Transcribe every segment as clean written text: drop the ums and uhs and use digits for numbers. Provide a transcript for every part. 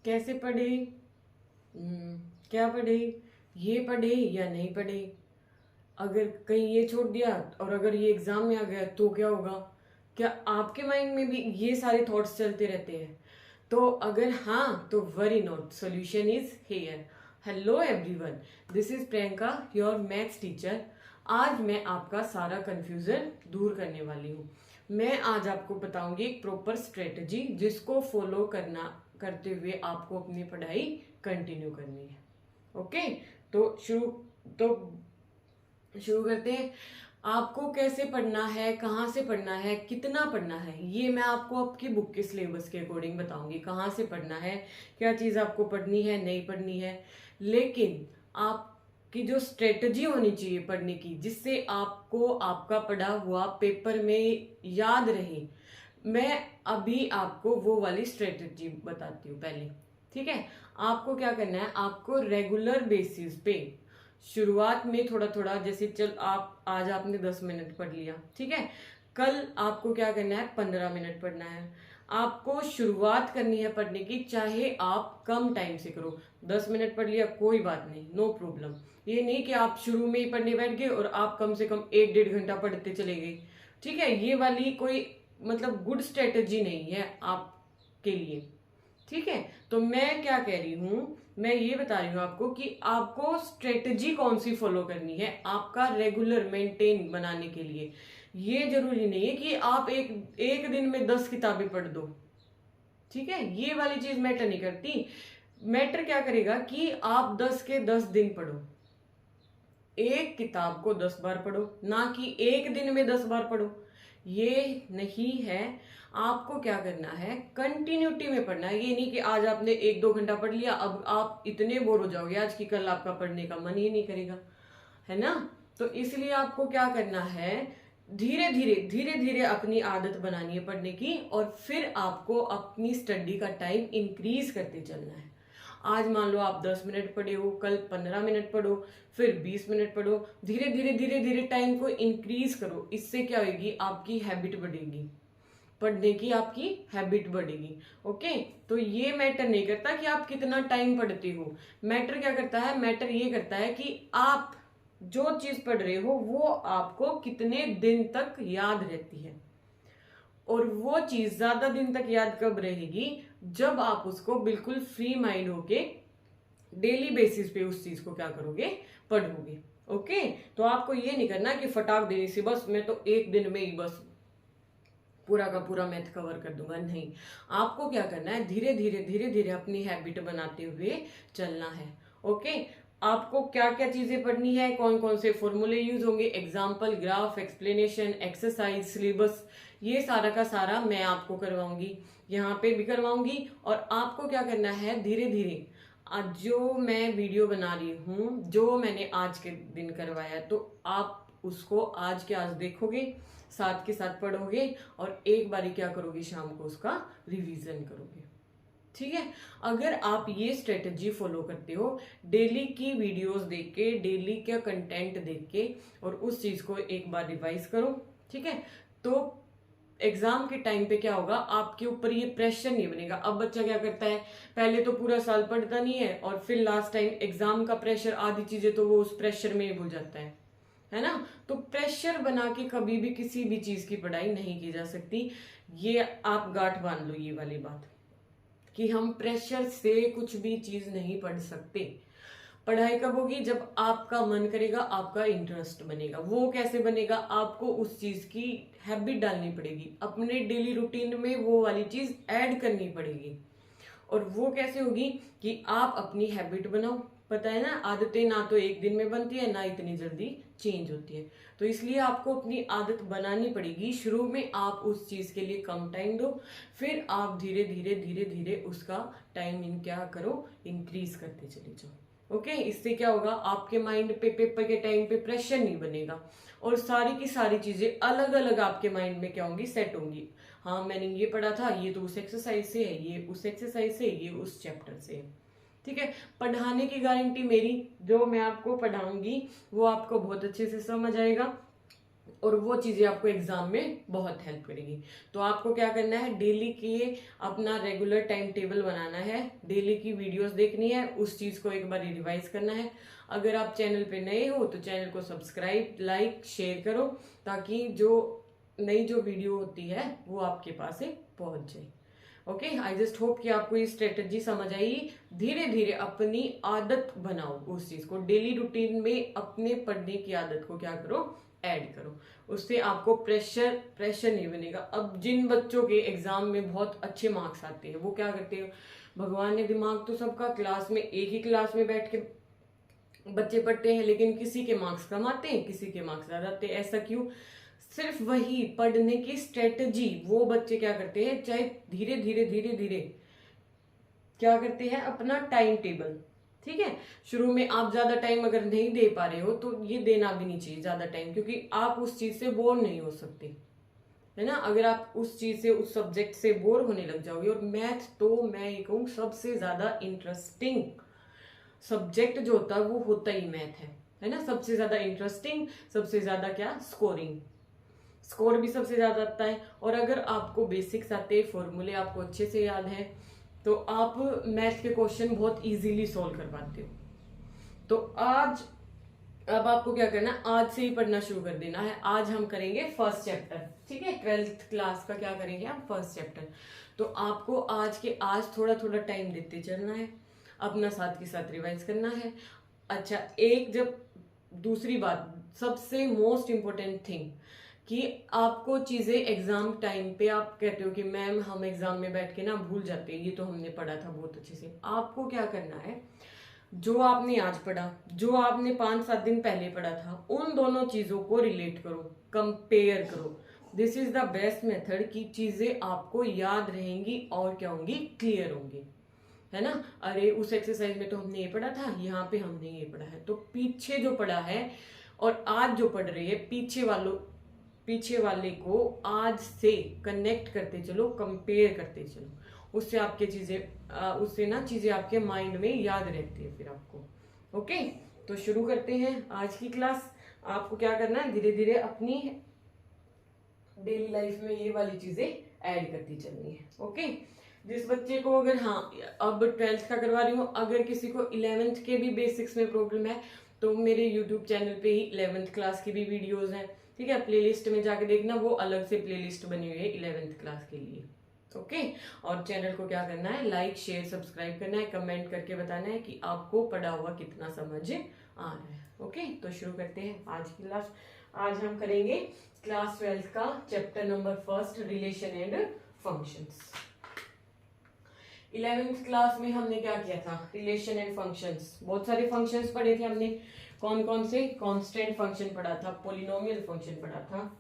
कैसे पढ़े, क्या पढ़े, ये पढ़े या नहीं पढ़े। अगर कहीं ये छोड़ दिया और अगर ये एग्जाम में आ गया तो क्या होगा। क्या आपके माइंड में भी ये सारे थॉट्स चलते रहते हैं? तो अगर हाँ तो worry not, solution is here. Hello everyone, this is Priyanka, your maths teacher. आज मैं आपका सारा कंफ्यूजन दूर करने वाली हूँ। मैं आज आपको बताऊंगी एक प्रॉपर स्ट्रेटजी जिसको फॉलो करते हुए आपको अपनी पढ़ाई कंटिन्यू करनी है। ओके, तो शुरू करते हैं। आपको कैसे पढ़ना है, कहाँ से पढ़ना है, कितना पढ़ना है, ये मैं आपको आपकी बुक के सिलेबस के अकॉर्डिंग बताऊंगी। कहाँ से पढ़ना है, क्या चीज़ आपको पढ़नी है, नहीं पढ़नी है। लेकिन आपकी जो स्ट्रेटजी होनी चाहिए पढ़ने की, जिससे आपको आपका पढ़ा हुआ पेपर में याद रहे, मैं अभी आपको वो वाली स्ट्रेटजी बताती हूँ पहले। ठीक है, आपको क्या करना है, आपको रेगुलर बेसिस पे शुरुआत में थोड़ा थोड़ा, जैसे चल आप आज आपने 10 मिनट पढ़ लिया, ठीक है, कल आपको क्या करना है, 15 मिनट पढ़ना है। आपको शुरुआत करनी है पढ़ने की, चाहे आप कम टाइम से करो। 10 मिनट पढ़ लिया कोई बात नहीं, नो प्रॉब्लम। ये नहीं कि आप शुरू में ही पढ़ने बैठ गए और आप कम से कम 1-1.5 घंटा पढ़ते चले गए। ठीक है, ये वाली कोई मतलब गुड स्ट्रेटजी नहीं है आपके लिए। ठीक है, तो मैं क्या कह रही हूं, मैं ये बता रही हूँ आपको कि आपको स्ट्रेटजी कौन सी फॉलो करनी है आपका रेगुलर मेंटेन बनाने के लिए। ये जरूरी नहीं है कि आप एक एक दिन में 10 किताबें पढ़ दो। ठीक है, ये वाली चीज मैटर नहीं करती। मैटर क्या करेगा कि आप 10 के 10 दिन पढ़ो। एक किताब को 10 बार पढ़ो, ना कि एक दिन में 10 बार पढ़ो। ये नहीं है। आपको क्या करना है, कंटिन्यूटी में पढ़ना है। ये नहीं कि आज आपने 1-2 घंटा पढ़ लिया, अब आप इतने बोर हो जाओगे आज की कल आपका पढ़ने का मन ही नहीं करेगा, है ना। तो इसलिए आपको क्या करना है, धीरे धीरे अपनी आदत बनानी है पढ़ने की, और फिर आपको अपनी स्टडी का टाइम इंक्रीज करते चलना है। आज मान लो आप 10 मिनट पढ़े हो, कल 15 मिनट पढ़ो, फिर 20 मिनट पढ़ो। धीरे धीरे टाइम को इंक्रीज करो। इससे क्या होगी, आपकी हैबिट बढ़ेगी, पढ़ने की आपकी हैबिट बढ़ेगी। ओके, तो ये मैटर नहीं करता कि आप कितना टाइम पढ़ते हो। मैटर क्या करता है, मैटर ये करता है कि आप जो चीज पढ़ रहे हो वो आपको कितने दिन तक याद रहती है। और वो चीज ज्यादा दिन तक याद कब रहेगी, जब आप उसको बिल्कुल फ्री माइंड होके डेली बेसिस पे उस चीज को क्या करोगे, पढ़ोगे। ओके, तो आपको ये नहीं करना कि फटाक देने से बस मैं तो एक दिन में ही बस पूरा का पूरा मैथ कवर कर दूंगा। नहीं, आपको क्या करना है, धीरे धीरे अपनी हैबिट बनाते हुए चलना है। ओके, आपको क्या क्या चीजें पढ़नी है, कौन कौन से फॉर्मूले यूज होंगे, example, graph, explanation, exercise, syllabus, ये सारा का सारा मैं आपको करवाऊंगी, यहाँ पे भी करवाऊंगी। और आपको क्या करना है, धीरे धीरे आज जो मैं वीडियो बना रही हूँ, जो मैंने आज के दिन करवाया, तो आप उसको आज के आज देखोगे, साथ के साथ पढ़ोगे, और एक बारी क्या करोगे, शाम को उसका रिवीजन करोगे। ठीक है, अगर आप ये स्ट्रेटजी फॉलो करते हो, डेली की वीडियोस देख के, डेली का कंटेंट देख के, और उस चीज को एक बार रिवाइज करो, ठीक है, तो एग्जाम के टाइम पे क्या होगा, आपके ऊपर ये प्रेशर नहीं बनेगा। अब बच्चा क्या करता है, पहले तो पूरा साल पढ़ता नहीं है, और फिर लास्ट टाइम एग्जाम का प्रेशर, आधी चीजें तो वो उस प्रेशर में ही भूल जाता है ना। तो प्रेशर बना के कभी भी किसी भी चीज की पढ़ाई नहीं की जा सकती। ये आप गांठ बांध लो ये वाली बात, कि हम प्रेशर से कुछ भी चीज नहीं पढ़ सकते। पढ़ाई कब होगी, जब आपका मन करेगा, आपका इंटरेस्ट बनेगा। वो कैसे बनेगा, आपको उस चीज की हैबिट डालनी पड़ेगी, अपने डेली रूटीन में वो वाली चीज ऐड करनी पड़ेगी। और वो कैसे होगी, कि आप अपनी हैबिट बनाओ। पता है ना, आदतें ना तो एक दिन में बनती है, ना इतनी जल्दी चेंज होती है। तो इसलिए आपको अपनी आदत बनानी पड़ेगी। शुरू में आप उस चीज के लिए कम टाइम दो, फिर आप धीरे धीरे उसका टाइम इन क्या करो, इंक्रीज करते चले जाओ। ओके, इससे क्या होगा, आपके माइंड पे पेपर के टाइम पे प्रेशर नहीं बनेगा, और सारी की सारी चीजें अलग अलग आपके माइंड में क्या होंगी, सेट होंगी। हाँ, मैंने ये पढ़ा था, ये तो उस एक्सरसाइज से है, ये उस एक्सरसाइज से, ये उस चैप्टर से है। ठीक है, पढ़ाने की गारंटी मेरी, जो मैं आपको पढ़ाऊंगी वो आपको बहुत अच्छे से समझ आएगा। और वो चीजें आपको एग्जाम में बहुत हेल्प करेगी। तो आपको क्या करना है, डेली की अपना रेगुलर टाइम टेबल बनाना है, डेली की वीडियोस देखनी है, उस चीज को एक बार रिवाइज करना है। अगर आप चैनल पे नए हो तो चैनल को सब्सक्राइब, लाइक, शेयर करो, ताकि जो नई जो वीडियो होती है वो आपके पास पहुंच जाए। ओके, आई जस्ट होप कि आपको ये स्ट्रेटजी समझ आई। धीरे धीरे अपनी आदत बनाओ, उस चीज को डेली रूटीन में अपने पढ़ने की आदत को क्या करो, ऐड करो। उससे आपको प्रेशर नहीं बनेगा। अब जिन बच्चों के एग्जाम में बहुत अच्छे मार्क्स आते हैं वो क्या करते हैं, भगवान ने दिमाग तो सबका, क्लास में एक ही क्लास में बैठ के बच्चे पढ़ते हैं, लेकिन किसी के मार्क्स कम आते हैं, किसी के मार्क्स ज्यादा आते हैं। ऐसा क्यों? सिर्फ वही पढ़ने की स्ट्रेटजी वो बच्चे क्या करते हैं, चाहे धीरे धीरे क्या करते हैं, अपना टाइम टेबल, ठीक है। शुरू में आप ज्यादा टाइम अगर नहीं दे पा रहे हो तो ये देना भी नहीं चाहिए ज्यादा टाइम, क्योंकि आप उस चीज से बोर नहीं हो सकते, है ना। अगर आप उस चीज से, उस सब्जेक्ट से बोर होने लग जाओगे, और मैथ तो मैं ये कहूँ सबसे ज्यादा इंटरेस्टिंग सब्जेक्ट जो होता है वो होता ही मैथ है ना। सबसे ज्यादा इंटरेस्टिंग, सबसे ज्यादा क्या, स्कोर भी सबसे ज्यादा आता है। और अगर आपको बेसिक्स आते हैं, फॉर्मूले आपको अच्छे से याद है, तो आप मैथ के क्वेश्चन बहुत इजीली सॉल्व कर पाते हो। तो अब आपको क्या करना है, आज से ही पढ़ना शुरू कर देना है। आज हम करेंगे फर्स्ट चैप्टर, ठीक है। 12th क्लास का क्या करेंगे हम, फर्स्ट चैप्टर। तो आपको आज थोड़ा थोड़ा टाइम देते चलना है, अपना साथ के साथ रिवाइज करना है। अच्छा, दूसरी बात, सबसे मोस्ट इम्पोर्टेंट थिंग, कि आपको चीजें एग्जाम टाइम पे, आप कहते हो कि मैम हम एग्जाम में बैठ के ना भूल जाते हैं, ये तो हमने पढ़ा था बहुत अच्छे से। आपको क्या करना है, जो आपने आज पढ़ा, जो आपने 5-7 दिन पहले पढ़ा था, उन दोनों चीजों को रिलेट करो, कंपेयर करो। This is the best method कि चीजें आपको याद रहेंगी और क्या होंगी, क्लियर होंगी, है ना। अरे उस एक्सरसाइज में तो हमने ये पढ़ा था, यहाँ पे हमने ये पढ़ा है, तो पीछे जो पढ़ा है और आज जो पढ़ रही है, पीछे वाले को आज से कनेक्ट करते चलो, कंपेयर करते चलो। उससे आपके उससे ना चीजें आपके माइंड में याद रहती है फिर आपको। ओके, तो शुरू करते हैं आज की क्लास। आपको क्या करना है, धीरे धीरे अपनी डेली लाइफ में ये वाली चीजें ऐड करती चलनी है। ओके, जिस बच्चे को, अगर अब 12th का करवा रही हूँ, अगर किसी को 11th के भी बेसिक्स में प्रॉब्लम है तो मेरे यूट्यूब चैनल पे ही 11th क्लास की भी वीडियोस हैं, ठीक है। प्लेलिस्ट में जाके देखना, वो अलग से प्लेलिस्ट बनी हुई है 11th क्लास के लिए। ओके, और चैनल को क्या करना है, लाइक, शेयर, सब्सक्राइब करना है, कमेंट करके बताना है कि आपको पढ़ा हुआ कितना समझ आ रहा है। ओके, तो शुरू करते हैं आज की क्लास। आज हम करेंगे क्लास 12th का chapter number 1, relation and functions. 11th class में हमने क्या किया था, रिलेशन एंड फंक्शंस, बहुत सारे फंक्शंस पढ़े थे हमने। कौन कौन से, कांस्टेंट फंक्शन पढ़ा था, पॉलिनोमियल फंक्शन पढ़ा था।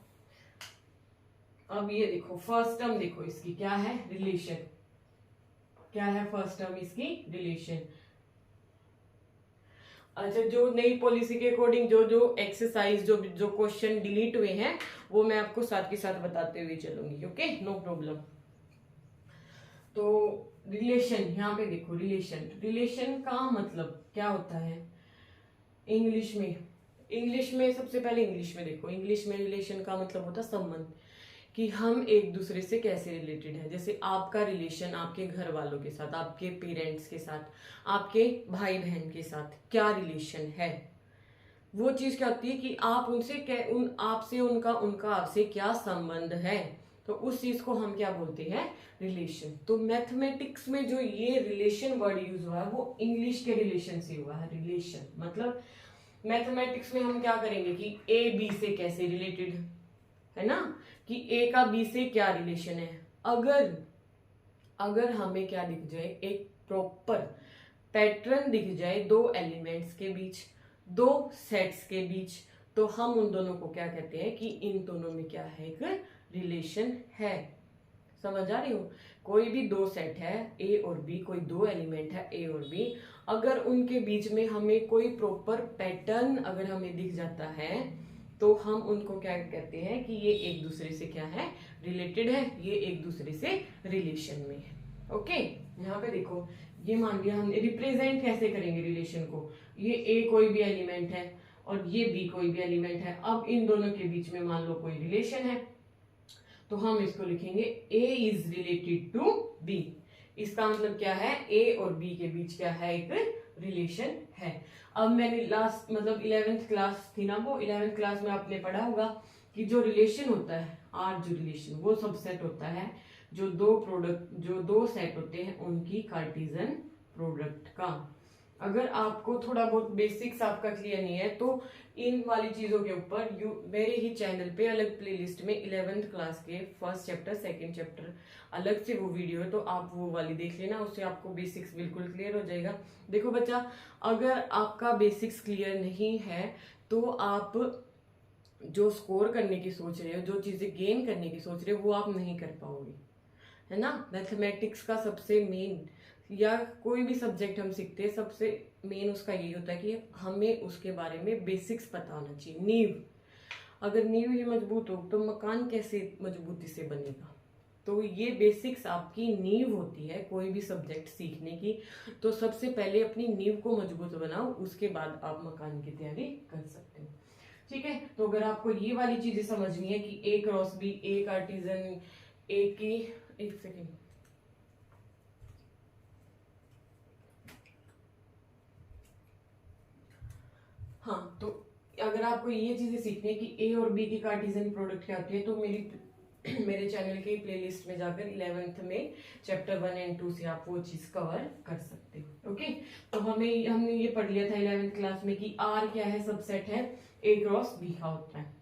अब ये देखो फर्स्ट टर्म, देखो इसकी क्या है, रिलेशन। क्या है फर्स्ट टर्म इसकी, रिलेशन। अच्छा, जो नई पॉलिसी के अकॉर्डिंग जो एक्सरसाइज, जो क्वेश्चन डिलीट हुए हैं, वो मैं आपको साथ के साथ बताते हुए चलूंगी। Okay, no problem. तो रिलेशन, यहाँ पे देखो, रिलेशन का मतलब क्या होता है इंग्लिश में सबसे पहले इंग्लिश में देखो, इंग्लिश में रिलेशन का मतलब होता है संबंध, कि हम एक दूसरे से कैसे रिलेटेड है। जैसे आपका रिलेशन आपके घर वालों के साथ, आपके पेरेंट्स के साथ, आपके भाई बहन के साथ क्या रिलेशन है, वो चीज क्या होती है कि आप आपसे उनका आपसे क्या संबंध है, तो उस चीज को हम क्या बोलते हैं, रिलेशन। तो मैथमेटिक्स में जो ये रिलेशन वर्ड यूज हुआ है वो इंग्लिश के रिलेशन से हुआ है। रिलेशन मतलब मैथमेटिक्स में हम क्या करेंगे कि ए बी से कैसे रिलेटेड है ना, कि ए का बी से क्या रिलेशन है। अगर हमें क्या दिख जाए, एक प्रॉपर पैटर्न दिख जाए दो एलिमेंट्स के बीच, दो सेट्स के बीच, तो हम उन दोनों को क्या कहते हैं कि इन दोनों में क्या है, एक रिलेशन है। समझ आ रही हो, कोई भी दो सेट है ए और बी, कोई दो एलिमेंट है ए और बी, अगर उनके बीच में हमें कोई प्रॉपर पैटर्न अगर हमें दिख जाता है तो हम उनको क्या कहते हैं कि ये एक दूसरे से क्या है, रिलेटेड है, ये एक दूसरे से रिलेशन में है। ओके, यहाँ पे देखो, ये मान लिया हमने, रिप्रेजेंट कैसे करेंगे रिलेशन को, ये ए कोई भी एलिमेंट है और ये बी कोई भी एलिमेंट है। अब इन दोनों के बीच में मान लो कोई रिलेशन है, तो हम इसको लिखेंगे ए इज रिलेटेड टू बी। इसका मतलब क्या है, ए और बी के बीच क्या है, एक रिलेशन है। अब मैंने लास्ट मतलब 11th क्लास थी ना, वो 11th क्लास में आपने पढ़ा होगा कि जो रिलेशन होता है, आर जो रिलेशन, वो सबसेट होता है जो दो सेट होते हैं उनकी कार्टेशियन प्रोडक्ट का। अगर आपको थोड़ा बहुत बेसिक्स आपका क्लियर नहीं है तो इन वाली चीजों के ऊपर मेरे ही चैनल पे अलग प्लेलिस्ट में 11th क्लास के फर्स्ट चैप्टर सेकंड चैप्टर अलग से वो वीडियो है, तो आप वो वाली देख लेना, उससे आपको बेसिक्स बिल्कुल क्लियर हो जाएगा। देखो बच्चा, अगर आपका बेसिक्स क्लियर नहीं है तो आप जो स्कोर करने की सोच रहे हो, जो चीजें गेन करने की सोच रहे हो, वो आप नहीं कर पाओगे, है ना। मैथमेटिक्स का सबसे मेन, या कोई भी सब्जेक्ट हम सीखते हैं, सबसे मेन उसका यही होता है कि हमें उसके बारे में बेसिक्स पता होना चाहिए, नींव। अगर नींव ही मजबूत हो तो मकान कैसे मजबूती से बनेगा। तो ये बेसिक्स आपकी नींव होती है कोई भी सब्जेक्ट सीखने की। तो सबसे पहले अपनी नींव को मजबूत बनाओ, उसके बाद आप मकान की तैयारी कर सकते हो। ठीक है, तो अगर आपको ये वाली चीजें समझनी है कि ए क्रॉस बी, ए कार्टेशियन, ए की, एक सेकेंड, हाँ, तो अगर आपको ये चीजें सीखनी है कि ए और बी की कार्टेशियन प्रोडक्ट क्या होती है, तो मेरे चैनल के प्लेलिस्ट में जाकर 11th में चैप्टर 1 और 2 से आप वो चीज कवर कर सकते हो। ओके, तो हमने ये पढ़ लिया था 11th क्लास में कि आर क्या है, सबसेट है ए क्रॉस बी का होता है।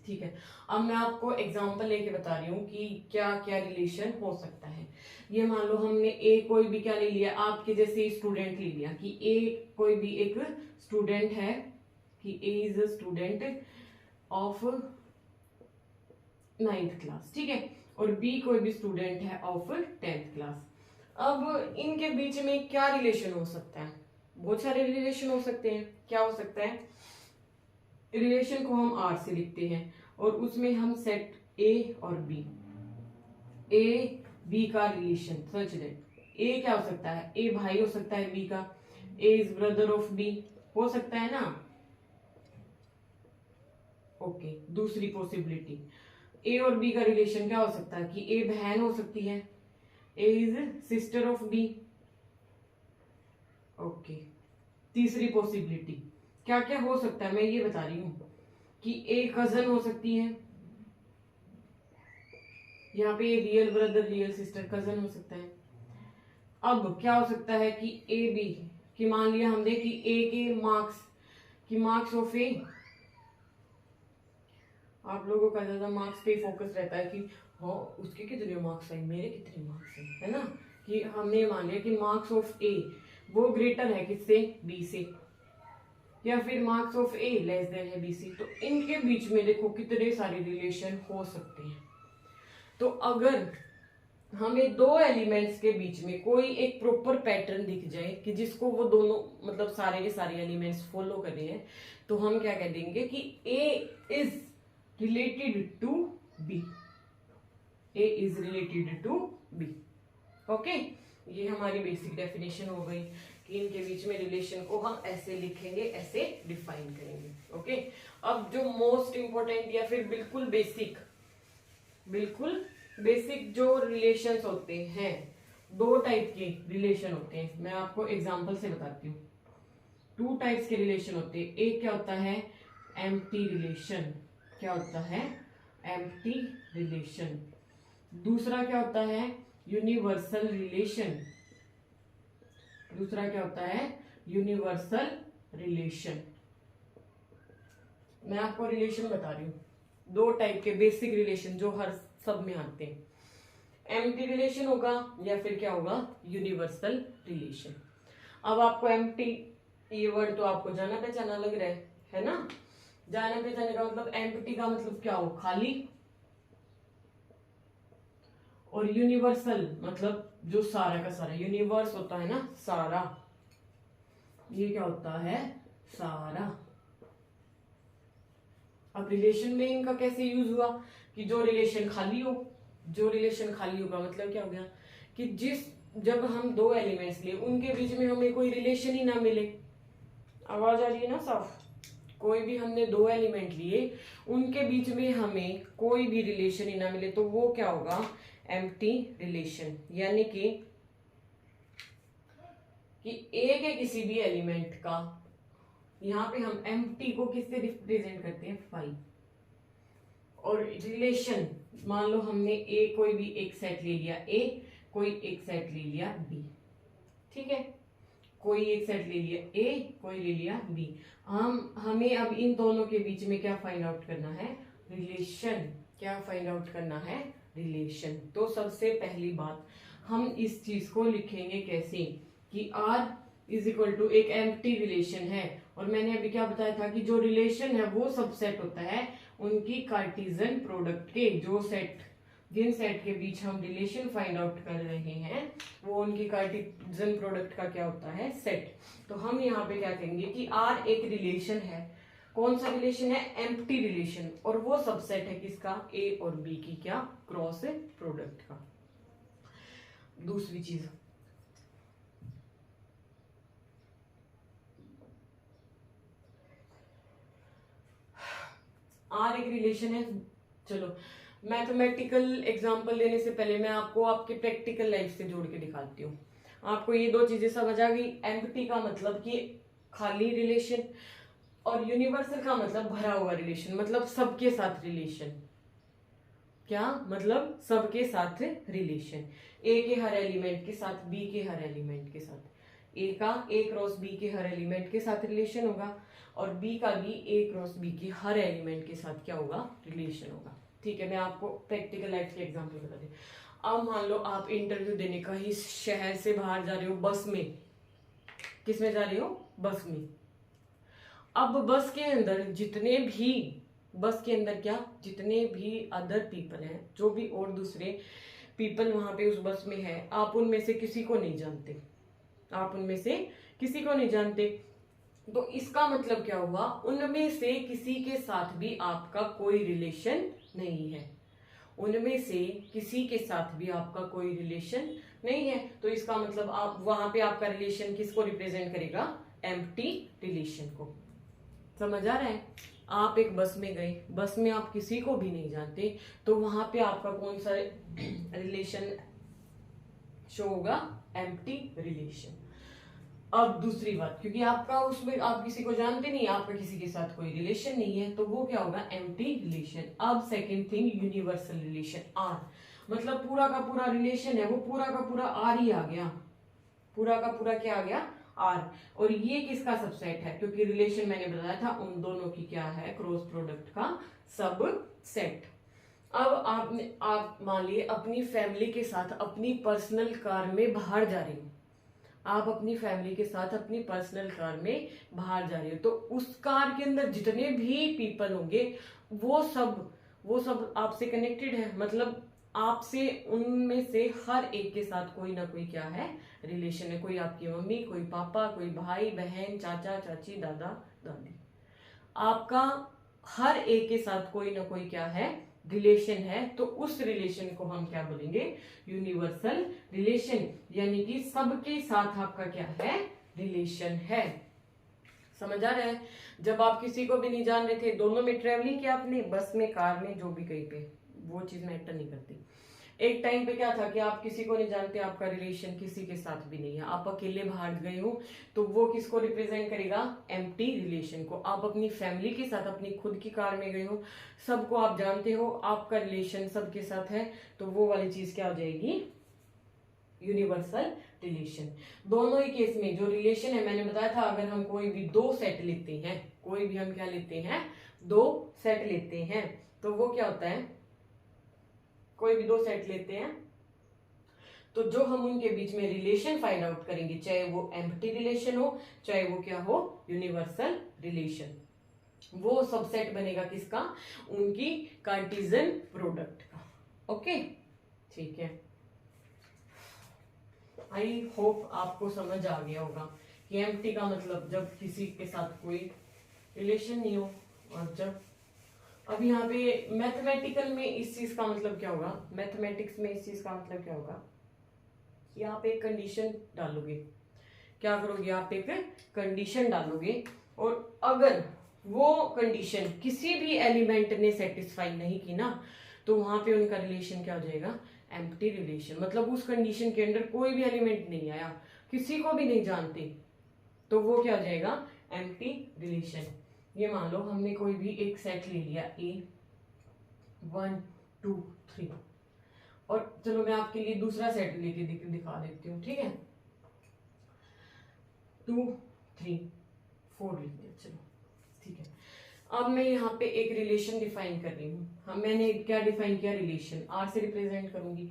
ठीक है, अब मैं आपको एग्जांपल लेके बता रही हूँ कि क्या क्या रिलेशन हो सकता है। ये मान लो हमने ए कोई भी क्या ले लिया, आपके जैसे स्टूडेंट ले लिया कि ए कोई भी एक स्टूडेंट है, कि A is a student of 9th class, ठीक है, और बी कोई भी स्टूडेंट है ऑफ 10th क्लास। अब इनके बीच में क्या रिलेशन हो सकता है, बहुत सारे रिलेशन हो सकते हैं। क्या हो सकता है, रिलेशन को हम आर से लिखते हैं और उसमें हम सेट ए और बी, ए बी का रिलेशन सच दे। ए क्या हो सकता है, ए भाई हो सकता है बी का, ए इज ब्रदर ऑफ बी हो सकता है ना। ओके, दूसरी पॉसिबिलिटी, ए और बी का रिलेशन क्या हो सकता है कि ए बहन हो सकती है, A is sister of B. Okay, तीसरी पॉसिबिलिटी क्या क्या हो सकता है मैं ये बता रही हूं कि ए कजन हो सकती है, यहाँ पे real brother real sister cousin हो सकता है। अब क्या हो सकता है कि ए बी कि मान लिया हमने कि ए के मार्क्स ऑफ ए, आप लोगों का ज्यादा मार्क्स पे फोकस रहता है कि हाँ उसके कितने मार्क्स आए, मेरे कितने मार्क्स आए, है ना। कि हमने मान लिया कि मार्क्स ऑफ ए वो ग्रेटर है किससे, बी से, या फिर marks of A less than है बी से। तो इनके बीच में देखो कितने सारे रिलेशन हो सकते हैं। तो अगर हमें दो एलिमेंट्स के बीच में कोई एक प्रॉपर पैटर्न दिख जाए कि जिसको वो दोनों मतलब सारे के सारे एलिमेंट्स फॉलो कर रहे हैं, तो हम क्या कह देंगे कि A is related to B, A is related to B. Okay, ये हमारी बेसिक डेफिनेशन हो गई कि इनके बीच में रिलेशन को हम ऐसे लिखेंगे, ऐसे डिफाइन करेंगे। ओके, अब जो मोस्ट इंपॉर्टेंट या फिर बिल्कुल बेसिक जो रिलेशंस होते हैं, दो टाइप के रिलेशन होते हैं, मैं आपको एग्जांपल से बताती हूँ। 2 टाइप्स के रिलेशन होते हैं। एक क्या होता है, एम्प्टी रिलेशन, क्या होता है, एम्प्टी रिलेशन। दूसरा क्या होता है, यूनिवर्सल रिलेशन। दूसरा क्या होता है, यूनिवर्सल रिलेशन। मैं आपको रिलेशन बता रही हूँ, 2 टाइप के बेसिक रिलेशन जो हर सब में आते हैं। एम्प्टी रिलेशन होगा या फिर क्या होगा, यूनिवर्सल रिलेशन। अब आपको एम्प्टी ये वर्ड तो आपको जाना पहचाना लग रहा है ना। जाना पहचाने का मतलब एम्प्टी का मतलब क्या हो, खाली, और यूनिवर्सल मतलब जो सारा का सारा, यूनिवर्स होता है ना सारा, ये क्या होता है, सारा। अब रिलेशन में इनका कैसे यूज हुआ कि जो रिलेशन खाली हो, जो रिलेशन खाली होगा मतलब क्या हो गया कि जब हम 2 एलिमेंट्स लिए उनके बीच में हमें कोई रिलेशन ही ना मिले। आवाज आ रही है ना साफ। कोई भी हमने दो एलिमेंट लिए, उनके बीच में हमें कोई भी रिलेशन ही ना मिले तो वो क्या होगा, एम्प्टी रिलेशन। यानी कि ए के किसी भी एलिमेंट का, यहाँ पे हम एम्प्टी को किससे रिप्रेजेंट करते हैं, 5, और रिलेशन मान लो हमने ए कोई भी एक सेट ले लिया, ए कोई एक सेट ले लिया बी, ठीक है, कोई एक सेट ले लिया ए, कोई ले लिया बी। हमें अब इन दोनों के बीच में क्या फाइंड आउट करना है, रिलेशन। क्या फाइंड आउट करना है, रिलेशन। तो सबसे पहली बात हम इस चीज को लिखेंगे कैसे कि R इज इक्वल टू एक एम्प्टी रिलेशन है, और मैंने अभी क्या बताया था कि जो रिलेशन है वो सबसेट होता है उनकी कार्टेशियन प्रोडक्ट के। जो सेट, जिन सेट के बीच हम रिलेशन फाइंड आउट कर रहे हैं वो उनकी कार्टेशियन प्रोडक्ट का क्या होता है, सेट। तो हम यहाँ पे क्या कहेंगे कि R एक रिलेशन है, कौन सा रिलेशन है, एम्प्टी रिलेशन, और वो सबसेट है किसका, A और B की क्या, क्रॉस प्रोडक्ट का। दूसरी चीज, R एक रिलेशन है। चलो मैथमेटिकल एग्जांपल देने से पहले मैं आपको आपके प्रैक्टिकल लाइफ से जोड़ के दिखाती हूँ। आपको ये दो चीजें समझ आ गई, एम्प्टी का मतलब कि खाली रिलेशन, और यूनिवर्सल का मतलब भरा हुआ रिलेशन, मतलब सबके साथ रिलेशन। क्या मतलब, सबके साथ रिलेशन। ए के हर एलिमेंट के साथ, बी के हर एलिमेंट के साथ, ए का ए क्रॉस बी के हर एलिमेंट के साथ रिलेशन होगा, और बी का भी ए क्रॉस बी के हर एलिमेंट के साथ क्या होगा, रिलेशन होगा। ठीक है, मैं आपको प्रैक्टिकल लाइफ के एग्जांपल बता दी। अब मान लो आप इंटरव्यू देने का ही शहर से बाहर जा रहे हो बस में, किस में जा रहे हो, बस में। अब बस के अंदर जितने भी, बस के अंदर क्या, जितने भी अदर पीपल हैं, जो भी और दूसरे पीपल वहां पे उस बस में है, आप उनमें से किसी को नहीं जानते, आप उनमें से किसी को नहीं जानते। तो इसका मतलब क्या हुआ, उनमें से किसी के साथ भी आपका कोई रिलेशन नहीं है, उनमें से किसी के साथ भी आपका कोई रिलेशन नहीं है। तो इसका मतलब आप वहां पे आपका रिलेशन किसको रिप्रेजेंट करेगा, एम्प्टी रिलेशन को। समझ आ रहा है। आप एक बस में गए, बस में आप किसी को भी नहीं जानते, तो वहां पे आपका कौन सा रिलेशन शो होगा, एम्प्टी रिलेशन। अब दूसरी बात, क्योंकि आपका उसमें आप किसी को जानते नहीं, आपका किसी के साथ कोई रिलेशन नहीं है, तो वो क्या होगा, एम्प्टी रिलेशन। अब second thing, universal relation, R, मतलब पूरा का पूरा रिलेशन है वो पूरा का पूरा आर ही आ गया, पूरा का पूरा क्या आ गया, आर। और ये किसका सबसेट है, क्योंकि रिलेशन मैंने बताया था उन दोनों की क्या है, क्रॉस प्रोडक्ट का सब सेट। अब आप मान लिए अपनी फैमिली के साथ अपनी पर्सनल कार में बाहर जा रही हो, आप अपनी फैमिली के साथ अपनी पर्सनल कार में बाहर जा रहे हो, तो उस कार के अंदर जितने भी पीपल होंगे वो सब आपसे कनेक्टेड है, मतलब आपसे उनमें से हर एक के साथ कोई ना कोई क्या है, रिलेशन है। कोई आपकी मम्मी, कोई पापा, कोई भाई बहन, चाचा चाची, दादा दादी, आपका हर एक के साथ कोई ना कोई क्या है, रिलेशन है। तो उस रिलेशन को हम क्या बोलेंगे, यूनिवर्सल रिलेशन, यानी कि सबके साथ आपका क्या है, रिलेशन है। समझ आ रहा है। जब आप किसी को भी नहीं जान रहे थे, दोनों में ट्रेवलिंग किया आपने, बस में, कार में, जो भी कहीं पे, वो चीज मैटर नहीं करती। एक टाइम पे क्या था कि आप किसी को नहीं जानते, आपका रिलेशन किसी के साथ भी नहीं है, आप अकेले बाहर गए हो, तो वो किसको रिप्रेजेंट करेगा, एम्प्टी रिलेशन को। आप अपनी फैमिली के साथ अपनी खुद की कार में गए हो, सबको आप जानते हो, आपका रिलेशन सबके साथ है, तो वो वाली चीज क्या हो जाएगी, यूनिवर्सल रिलेशन। दोनों ही केस में जो रिलेशन है, मैंने बताया था, अगर हम कोई भी दो सेट लेते हैं, कोई भी हम क्या लेते हैं, दो सेट लेते हैं, तो वो क्या होता है, कोई भी दो सेट लेते हैं, तो जो हम उनके बीच में रिलेशन फाइंड आउट करेंगे, चाहे वो एम्प्टी रिलेशन हो, चाहे वो क्या हो, यूनिवर्सल रिलेशन, वो सबसेट बनेगा किसका, उनकी कार्टेशियन प्रोडक्ट का। ओके, ठीक है। आई होप आपको समझ आ गया होगा कि एम्प्टी का मतलब जब किसी के साथ कोई रिलेशन नहीं हो, और जब अब यहाँ पे मैथमेटिकल में इस चीज का मतलब क्या होगा, मैथमेटिक्स में इस चीज का मतलब क्या होगा कि आप एक कंडीशन डालोगे, क्या करोगे, आप एक कंडीशन डालोगे, और अगर वो कंडीशन किसी भी एलिमेंट ने सेटिस्फाई नहीं की ना, तो वहां पे उनका रिलेशन क्या हो जाएगा, एम्प्टी रिलेशन। मतलब उस कंडीशन के अंदर कोई भी एलिमेंट नहीं आया, किसी को भी नहीं जानते, तो वो क्या हो जाएगा, एम्प्टी रिलेशन। ये मान लो हमने कोई भी एक सेट ले लिया ए 1 2 3, और चलो मैं आपके लिए दूसरा सेट लेके दिखा देती हूँ, ठीक है। 2 3 4 लिख दिया, चलो ठीक है। अब मैं यहाँ पे एक रिलेशन डिफाइन कर रही हूँ। हाँ, मैंने क्या डिफाइन किया, रिलेशन आर से रिप्रेजेंट करूंगी,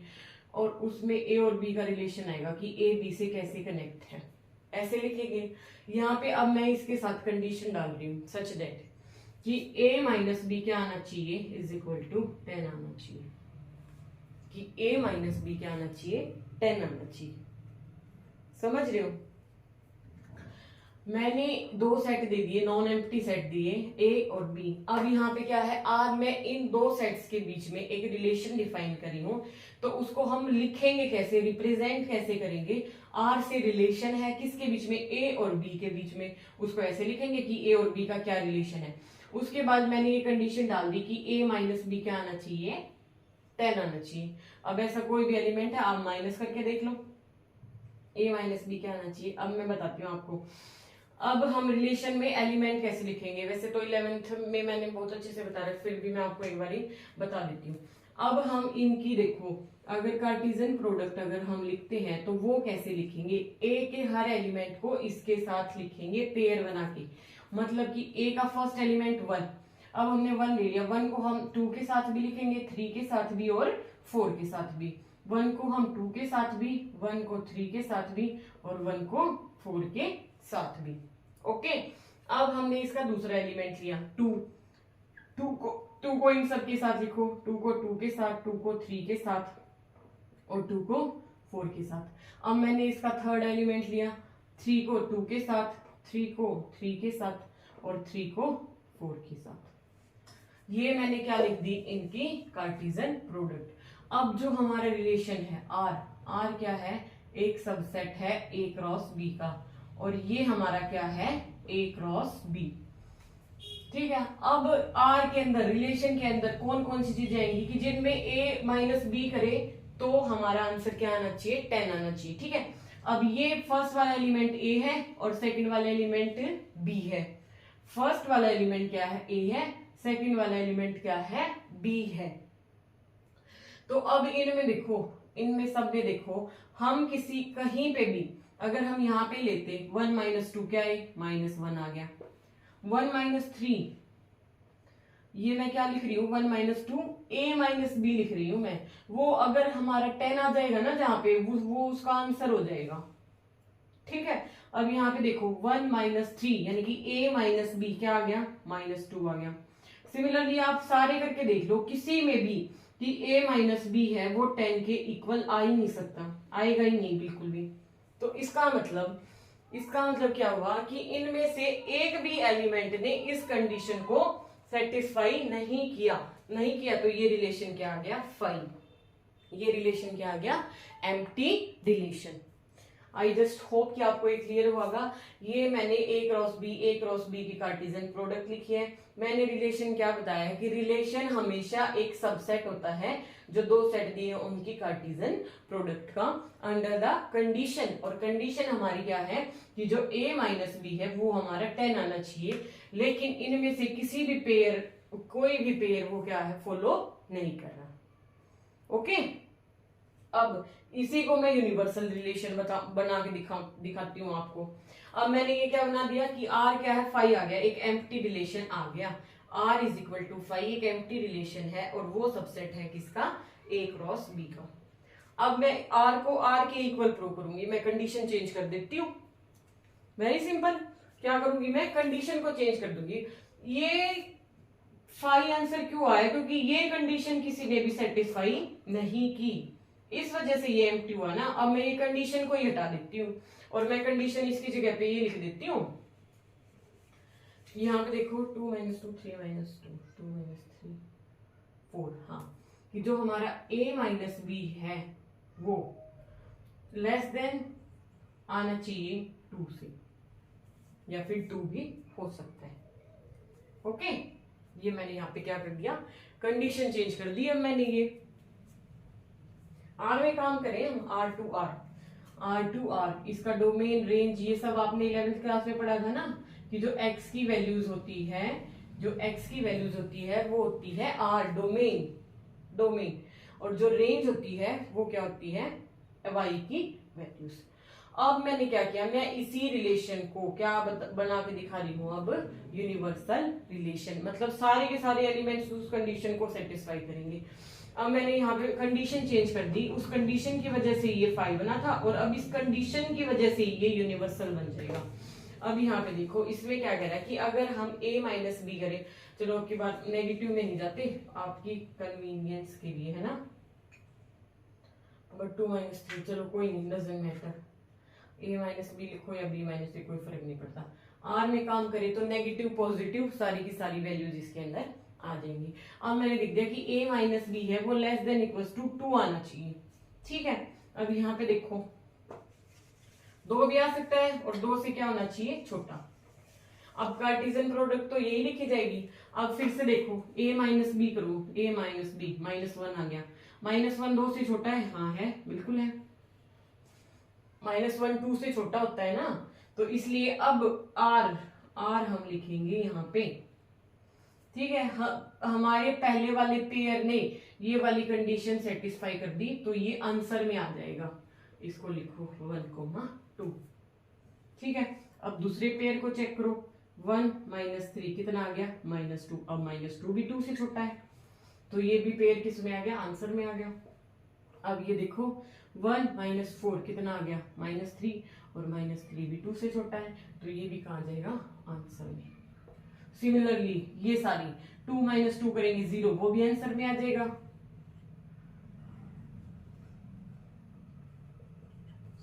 और उसमें ए और बी का रिलेशन आएगा कि ए बी से कैसे कनेक्ट है, ऐसे लिखेंगे। यहाँ पे अब मैं इसके साथ कंडीशन डाल रही हूँ, सच दैट कि a माइनस बी क्या आना चाहिए, इज इक्वल टू 10 आना चाहिए, कि a माइनस बी क्या आना चाहिए, 10 आना चाहिए। समझ रहे हो, मैंने दो सेट दे दिए, नॉन एम्प्टी सेट दिए ए और बी। अब यहाँ पे क्या है, आज मैं इन दो सेट्स के बीच में एक रिलेशन डिफाइन करी हूं, तो उसको हम लिखेंगे कैसे, रिप्रेजेंट कैसे करेंगे। आर से रिलेशन है किसके बीच में, ए और बी के बीच में, उसको ऐसे लिखेंगे कि ए और बी का क्या रिलेशन है। उसके बाद मैंने ये कंडीशन डाल दी कि ए माइनस बी क्या आना चाहिए, 10 आना चाहिए। अब ऐसा कोई भी एलिमेंट है, आप माइनस करके देख लो, ए माइनस बी क्या आना चाहिए। अब मैं बताती हूँ आपको, अब हम रिलेशन में एलिमेंट कैसे लिखेंगे। वैसे तो 11th में मैंने बहुत अच्छे से बताया, फिर भी मैं आपको एक बार बता देती हूँ। अब हम इनकी देखो, अगर कार्टेशियन प्रोडक्ट अगर हम लिखते हैं तो वो कैसे लिखेंगे, ए के हर एलिमेंट को इसके साथ लिखेंगे पेयर बना के। मतलब कि ए का फर्स्ट एलिमेंट 1, अब हमने 1 ले लिया, 1 को हम 2 के साथ भी लिखेंगे, 3 के साथ भी और 4 के साथ भी। 1 को हम 2 के साथ भी, 1 को 3 के साथ भी, और 1 को 4 के साथ भी। ओके, अब हमने इसका दूसरा एलिमेंट लिया 2, 2 को इन सब के साथ लिखो, 2 को 2 के साथ, 2 को 3 के साथ, और 2 को 4 के साथ। अब मैंने इसका थर्ड एलिमेंट लिया, 3 को 2 के साथ, 3 को 3 के साथ, और 3 को 4 के साथ। ये मैंने क्या लिख दी, इनकी कार्टेशियन प्रोडक्ट। अब जो हमारा रिलेशन है आर क्या है, एक सबसेट है ए क्रॉस बी का, और ये हमारा क्या है, ए क्रॉस बी। ठीक है, अब आर के अंदर, रिलेशन के अंदर कौन कौन सी चीजें आएंगी कि जिनमें ए माइनस बी करे तो हमारा आंसर क्या आना चाहिए, 10 आना चाहिए। ठीक है, अब ये फर्स्ट वाला एलिमेंट ए है और सेकंड वाला एलिमेंट बी है। फर्स्ट वाला एलिमेंट क्या है, ए है, सेकंड वाला एलिमेंट क्या है, बी है। तो अब इनमें देखो, इनमें सब में देखो, हम किसी कहीं पे भी अगर हम यहाँ पे लेते 1 माइनस 2 क्या है, -1 आ गया। 1 माइनस 3, ये मैं क्या लिख रही हूँ, 1 माइनस 2 ए माइनस बी लिख रही हूँ मैं। वो अगर हमारा 10 आ जाएगा ना जहां पे, वो उसका आंसर हो जाएगा। ठीक है, अब यहाँ पे देखो 1 माइनस 3 यानी कि ए माइनस बी क्या आ गया, -2 आ गया। सिमिलरली आप सारे करके देख लो, किसी में भी कि a माइनस बी है वो 10 के इक्वल आ ही नहीं सकता, आएगा ही नहीं बिल्कुल भी। तो इसका मतलब क्या हुआ कि इनमें से एक भी एलिमेंट ने इस कंडीशन को सेटिस्फाई नहीं किया, तो ये रिलेशन क्या आ गया, फाई। ये रिलेशन क्या आ गया, empty relation. I just hope कि आपको ये क्लियर होगा। ये मैंने ए क्रॉस बी की कार्टेशियन प्रोडक्ट लिखी है। मैंने रिलेशन क्या बताया कि रिलेशन हमेशा एक सबसेट होता है जो दो सेट दिए उनकी कार्टेशियन प्रोडक्ट का अंडर द कंडीशन, और कंडीशन हमारी क्या है कि जो a माइनस बी है वो हमारा 10 आना चाहिए। लेकिन इनमें से किसी भी पेयर, कोई भी पेयर वो क्या है, फॉलो नहीं कर रहा। ओके, अब इसी को मैं यूनिवर्सल रिलेशन बना के दिखाती हूँ आपको। अब मैंने ये क्या बना दिया कि r क्या है, फाई आ गया, एक एम्प्टी रिलेशन आ गया। r is equal to phi एक एम्प्टी रिलेशन है और वो सबसेट है किसका, a क्रॉस b का। अब मैं r को r के इक्वल प्रूव करूंगी, मैं कंडीशन चेंज कर देती हूँ। वेरी सिंपल, क्या करूंगी मैं, कंडीशन को चेंज कर दूंगी। ये फाई आंसर क्यों आया, क्योंकि ये कंडीशन किसी ने भी सेटिस्फाई नहीं की, इस वजह से ये एम्प्टी हुआ ना। अब मैं ये कंडीशन को ही हटा देती हूँ और मैं कंडीशन इसकी जगह पे ये लिख देती हूँ। यहाँ पे देखो 2 माइनस 2 3 माइनस 2 2 माइनस 3 4, हाँ, कि जो हमारा a माइनस बी है वो लेस देन आना चाहिए 2 से, या फिर 2 भी हो सकता है। ओके, ये मैंने यहाँ पे क्या कर दिया, कंडीशन चेंज कर दी। अब मैंने ये आर में काम करें हम, R2R, इसका डोमेन, रेंज, ये सब आपने 11th क्लास में पढ़ा था ना, कि जो x की वैल्यूज होती है, वो होती है R, डोमेन, और जो रेंज होती है वो क्या होती है, y की वैल्यूज। अब मैंने क्या किया, मैं इसी रिलेशन को क्या बना के दिखा रही हूं अब, यूनिवर्सल रिलेशन, मतलब सारे के सारे एलिमेंट्स उस कंडीशन को सेटिस्फाई करेंगे। अब मैंने यहाँ पे कंडीशन चेंज कर दी, उस कंडीशन की वजह से ये 5 बना था, और अब इस कंडीशन की वजह से ये यूनिवर्सल बन जाएगा। अब यहाँ पे देखो, इसमें क्या कह रहा है कि अगर हम a माइनस बी करें, चलो आपकी बात नेगेटिव में नहीं जाते, आपकी कन्वीनियंस के लिए है ना, बट 2 माइनस 3, चलो कोई नहीं, doesn't matter, a minus B लिखो या b माइनस बी, कोई फर्क नहीं पड़ता। r में काम करे तो नेगेटिव पॉजिटिव सारी की सारी वैल्यूज इसके अंदर आ जाएंगी। अब मैंने लिख दिया कि a माइनस बी है वो लेस देन इक्वल्स टू 2 आना चाहिए, ठीक है। अब यहाँ पे देखो 2 भी आ सकता है, और 2 से क्या होना चाहिए, छोटा। अब कार्टेशियन प्रोडक्ट तो यही लिखी जाएगी। अब फिर से देखो a माइनस बी करो, a माइनस बी, -1 आ गया, -1 2 से छोटा है, हाँ है, बिल्कुल है, -1 2 से छोटा होता है ना, तो इसलिए अब r हम लिखेंगे यहाँ पे, ठीक है। हमारे पहले वाले पेयर ने ये वाली कंडीशन सेटिस्फाई कर दी, तो ये आंसर में आ जाएगा, इसको लिखो 1,2, ठीक है। अब दूसरे पेयर को चेक करो, 1 - 3 कितना आ गया, -2, अब -2 भी 2 से छोटा है, तो ये भी पेयर किस में आ गया, आंसर में आ गया। अब ये देखो 1 - 4 कितना आ गया, -3, और -3 भी 2 से छोटा है, तो ये भी कहाँ जाएगा, आंसर में। सिमिलरली ये सारी 2 - 2 करेंगे 0, वो भी आंसर में आ जाएगा।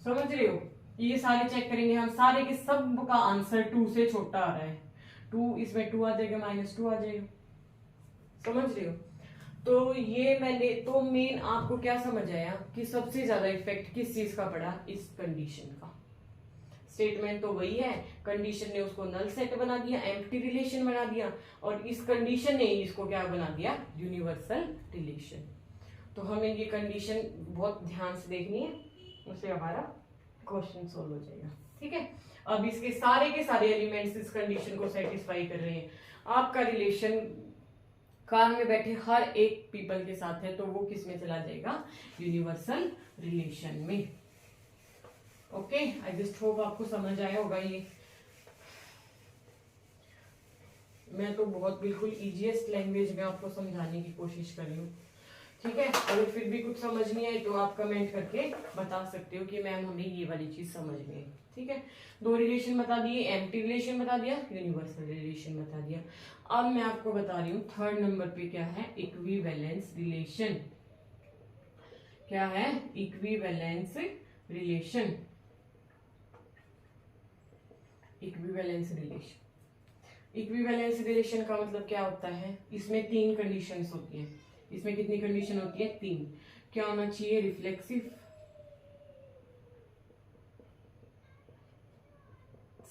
समझ रहे हो, ये सारे चेक करेंगे हम, सारे के सब का आंसर 2 से छोटा आ रहा है, 2 इसमें 2 आ जाएगा, -2 आ जाएगा, समझ रहे हो। तो ये मैंने तो मेन आपको क्या समझ आया कि सबसे ज्यादा इफेक्ट किस चीज का पड़ा, इस कंडीशन का। स्टेटमेंट तो वही है, कंडीशन ने उसको नल सेट बना दिया, एम्प्टी रिलेशन बना दिया, और इस कंडीशन ने इसको क्या बना दिया, यूनिवर्सल रिलेशन। तो हमें ये कंडीशन बहुत ध्यान से देखनी है, उससे हमारा क्वेश्चन सोल्व हो जाएगा, ठीक है। अब इसके सारे एलिमेंट्स इस कंडीशन को सेटिस्फाई कर रहे हैं, आपका रिलेशन कार में बैठे हर एक पीपल के साथ है, तो वो किस में चला जाएगा, यूनिवर्सल रिलेशन में। ओके, आई जस्ट होप आपको समझ आया होगा। ये मैं तो बहुत बिल्कुल इजीएस्ट लैंग्वेज में आपको समझाने की कोशिश कर रही हूँ, ठीक है। अगर फिर भी कुछ समझ नहीं आए तो आप कमेंट करके बता सकते हो कि मैम हमें ये वाली चीज समझ में आई, ठीक है। 2 रिलेशन बता दिए, एम्प्टी रिलेशन बता दिया, यूनिवर्सल रिलेशन बता दिया। अब मैं आपको बता रही हूँ 3rd नंबर पे क्या है, इक्विवेलेंस रिलेशन। क्या है, equivalence relation, equivalence relation. Equivalence relation का मतलब क्या होता है, इसमें 3 कंडीशंस होती हैं। इसमें कितनी कंडीशन होती है, 3। क्या होना चाहिए, रिफ्लेक्सिव,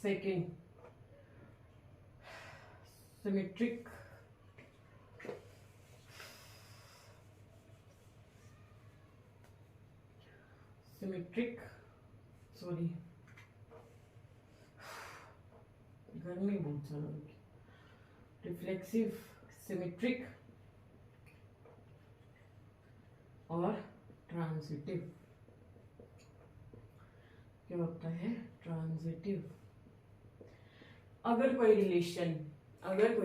सेकंड सिमेट्रिक, सॉरी गर्मी बहुत ज्यादा होगी, रिफ्लेक्सिव, सिमेट्रिक और ट्रांजिटिव। क्या होता है, ट्रांजिटिव। अगर कोई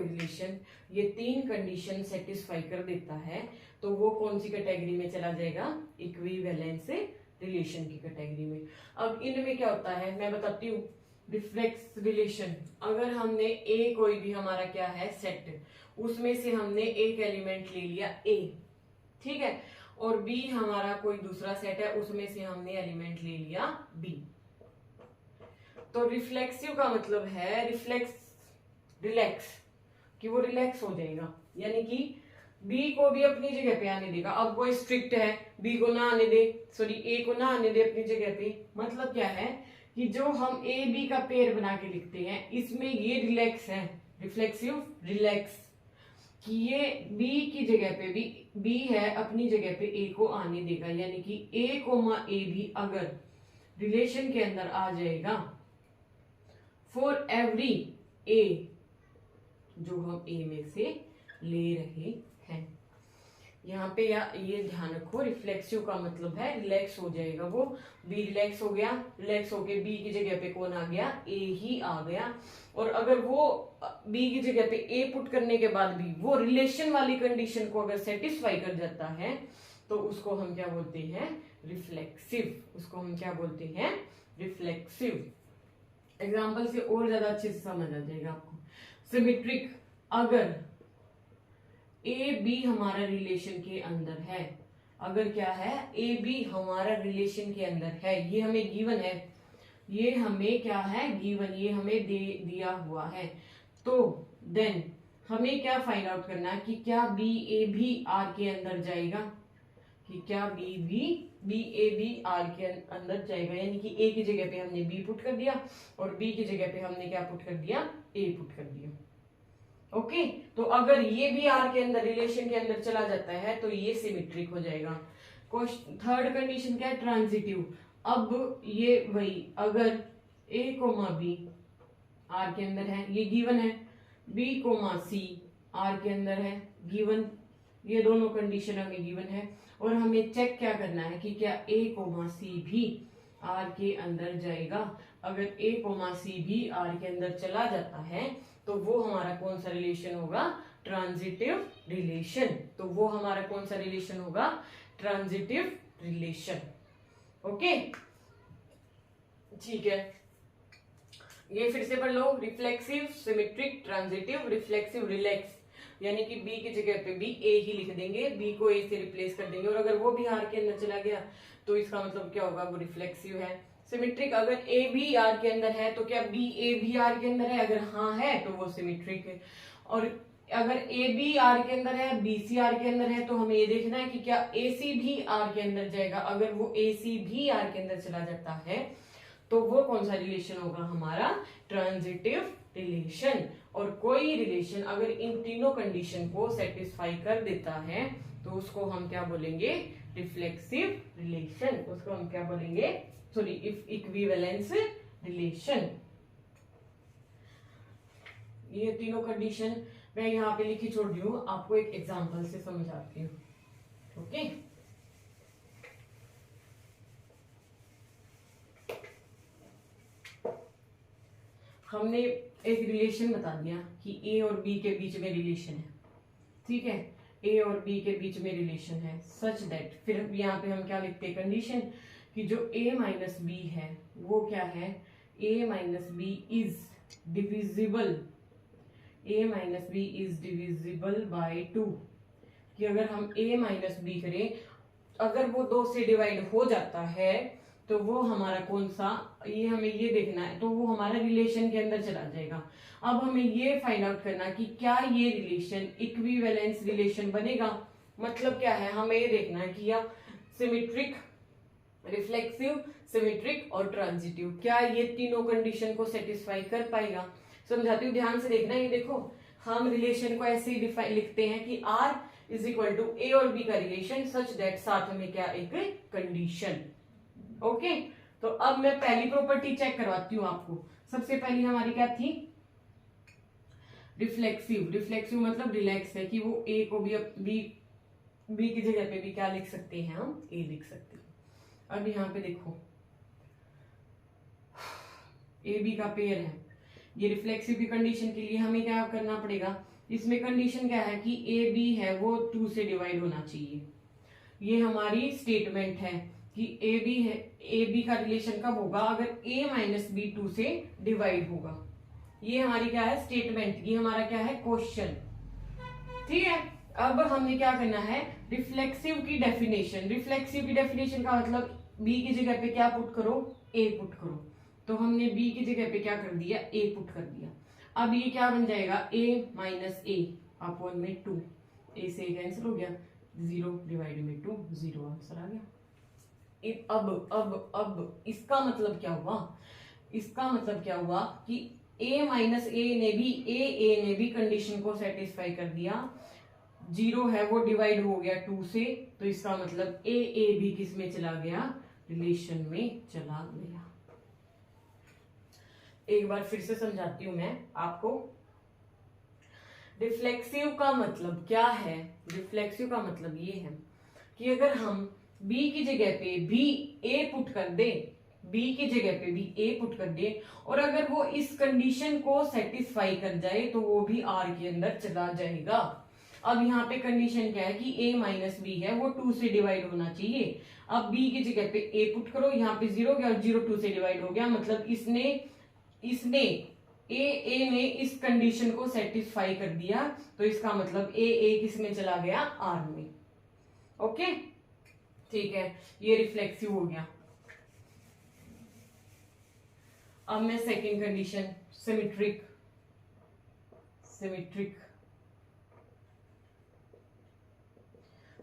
रिलेशन ये 3 कंडीशन सेटिस्फाई कर देता है, तो वो कौन सी कैटेगरी में चला जाएगा, इक्विवेलेंस रिलेशन की कैटेगरी में। अब इनमें क्या होता है मैं बताती हूँ। रिफ्लेक्स रिलेशन, अगर हमने ए कोई भी हमारा क्या है सेट, उसमें से हमने एक एलिमेंट ले लिया ए, ठीक है, और बी हमारा कोई दूसरा सेट है, उसमें से हमने एलिमेंट ले लिया बी। तो रिफ्लेक्सिव का मतलब है रिलैक्स, कि वो रिलैक्स हो जाएगा, यानी कि बी को भी अपनी जगह पे आने देगा। अब कोई स्ट्रिक्ट है, बी को ना आने दे, सॉरी ए को ना आने दे अपनी जगह पे, मतलब क्या है कि जो हम ए बी का पेयर बना के लिखते हैं, इसमें ये रिलैक्स है, रिफ्लेक्सिव रिलैक्स, कि ये बी की जगह पे भी, बी है अपनी जगह पे ए को आने देगा, यानी कि ए कोमा ए भी अगर रिलेशन के अंदर आ जाएगा फॉर एवरी ए जो हम ए में से ले रहे हैं। यहाँ पे या ये ध्यान रखो, रिफ्लेक्सिव का मतलब है रिलैक्स हो जाएगा वो, बी रिलैक्स हो गया, रिलैक्स होके बी की जगह पे कौन आ गया, ए ही आ गया। और अगर वो बी की जगह पे ए पुट करने के बाद भी वो रिलेशन वाली कंडीशन को अगर सेटिस्फाई कर जाता है तो उसको हम क्या बोलते हैं, रिफ्लेक्सिव। उसको हम क्या बोलते हैं, रिफ्लेक्सिव। एग्जाम्पल से और ज्यादा अच्छे से समझ आ जाएगा आपको। सिमेट्रिक, अगर ए बी हमारा रिलेशन के अंदर है, अगर क्या है, ए बी हमारा रिलेशन के अंदर है, ये हमें गिवन है, ये हमें क्या है, गिवन, ये हमें दिया हुआ है, तो देन हमें क्या फाइंड आउट करना है कि क्या बी ए भी आर के अंदर जाएगा, कि क्या बी ए भी आर के अंदर जाएगा। यानी कि ए की जगह पे हमने बी पुट कर दिया और बी की जगह पे हमने क्या पुट कर दिया, ए पुट कर दिया। ओके, तो अगर ये भी आर के अंदर रिलेशन के अंदर चला जाता है तो ये सिमेट्रिक हो जाएगा। थर्ड कंडीशन क्या है, ट्रांजिटिव। अब ये वही, अगर ए कोमा बी आर के अंदर है, ये गिवन है, बी कोमा सी आर के अंदर है, गिवन, ये दोनों कंडीशन हमें गिवन है। और हमें चेक क्या करना है कि क्या ए कोमा सी भी आर के अंदर जाएगा। अगर ए कोमा सी भी आर के अंदर चला जाता है तो वो हमारा कौन सा रिलेशन होगा, ट्रांजिटिव रिलेशन। तो वो हमारा कौन सा रिलेशन होगा, ट्रांजिटिव रिलेशन। ओके, ठीक है, ये फिर से पढ़ लो, reflexive, symmetric, transitive, reflexive, relax. यानी कि बी की जगह पे भी ए ही लिख देंगे, बी को ए से रिप्लेस कर देंगे, और अगर वो भी आर के अंदर चला गया तो इसका मतलब क्या होगा, वो रिफ्लेक्सिव है। सिमेट्रिक, अगर ए भी आर के अंदर है तो क्या बी ए भी आर के अंदर है, अगर हाँ है तो वो सिमेट्रिक है। और अगर ए बी आर के अंदर है, बी सी आर के अंदर है, तो हमें ये देखना है कि क्या ए सी भी आर के अंदर जाएगा। अगर वो ए सी भी आर के अंदर चला जाता है तो वो कौन सा रिलेशन होगा, हमारा ट्रांजिटिव रिलेशन। और कोई रिलेशन अगर इन तीनों कंडीशन को सेटिस्फाई कर देता है तो उसको हम क्या बोलेंगे, रिफ्लेक्सिव रिलेशन। उसको हम क्या बोलेंगे, सॉरी, इक्विवेलेंस रिलेशन। ये तीनों कंडीशन मैं यहाँ पे लिखी छोड़ रही हूँ, आपको एक एग्जांपल से समझाती हूँ। ओके, हमने एक रिलेशन बता दिया कि ए और बी के बीच में रिलेशन है, ठीक है, ए और बी के बीच में रिलेशन है सच दैट, फिर यहाँ पे हम क्या लिखते हैं, कंडीशन, कि जो a माइनस बी है वो क्या है, a minus B is divisible, a minus B is divisible by 2, कि अगर हम a माइनस बी करें, अगर वो 2 से डिवाइड हो जाता है तो वो हमारा कौन सा, ये हमें ये देखना है, तो वो हमारा रिलेशन के अंदर चला जाएगा। अब हमें ये फाइंड आउट करना कि क्या ये रिलेशन इक्विवेलेंस रिलेशन बनेगा। मतलब क्या है, हमें ये देखना है कि या सिमेट्रिक, रिफ्लेक्सिव, सिमेट्रिक और ट्रांजिटिव, क्या ये तीनों कंडीशन को सेटिस्फाई कर पाएगा। समझाती हूँ, ध्यान से देखना। ये देखो, हम रिलेशन को ऐसे ही डिफाइन लिखते हैं कि R इज इक्वल टू ए और बी का रिलेशन सच दैट साथ में क्या, एक कंडीशन। ओके, तो अब मैं पहली प्रॉपर्टी चेक करवाती हूँ आपको। सबसे पहली हमारी क्या थी, रिफ्लेक्सिव। रिफ्लेक्सिव मतलब रिलैक्स है, कि वो ए को भी बी की जगह पे भी क्या लिख सकते हैं, हम ए लिख सकते हैं। अब यहाँ पे देखो, ए बी का पेयर है, ये रिफ्लेक्सिव की कंडीशन के लिए हमें क्या करना पड़ेगा, इसमें कंडीशन क्या है कि ए बी है वो 2 से डिवाइड होना चाहिए। ये हमारी स्टेटमेंट है कि ए बी है, ए बी का रिलेशन कब होगा, अगर a माइनस बी 2 से डिवाइड होगा। ये हमारी क्या है, स्टेटमेंट, ये हमारा क्या है, क्वेश्चन, ठीक है। अब हमने क्या करना है, रिफ्लेक्सिव की डेफिनेशन। रिफ्लेक्सिव की डेफिनेशन का मतलब b की जगह पे क्या पुट करो, a पुट करो। तो हमने b की जगह पे क्या कर दिया, a पुट कर दिया। अब ये क्या बन जाएगा, a माइनस ए अपॉन में 2, a से कैंसिल हो गया, 0 डिवाइड में 2, 0 आंसर आ गया। अब इसका मतलब क्या हुआ, इसका मतलब क्या हुआ कि ए माइनस ए ने भी कंडीशन को सेटिस्फाई कर दिया, 0 है वो डिवाइड हो गया 2 से, तो इसका मतलब ए भी किस में चला गया, रिलेशन में चला गया। एक बार फिर से समझाती हूं मैं आपको। रिफ्लेक्सिव का मतलब क्या है? रिफ्लेक्सिव का मतलब ये है कि अगर हम b की जगह पे भी a पुट कर दे, b की जगह पे भी a पुट कर दे, और अगर वो इस कंडीशन को सेटिस्फाई कर जाए तो वो भी r के अंदर चला जाएगा। अब यहाँ पे कंडीशन क्या है कि a माइनस बी है वो 2 से डिवाइड होना चाहिए। अब b की जगह पे a पुट करो, यहाँ पे 0 गया और 0 2 से डिवाइड हो गया, मतलब इसने ए ने इस कंडीशन को सेटिस्फाई कर दिया, तो इसका मतलब ए किस में चला गया, आर में। ओके ठीक है, ये रिफ्लेक्सिव हो गया। अब मैं सेकंड कंडीशन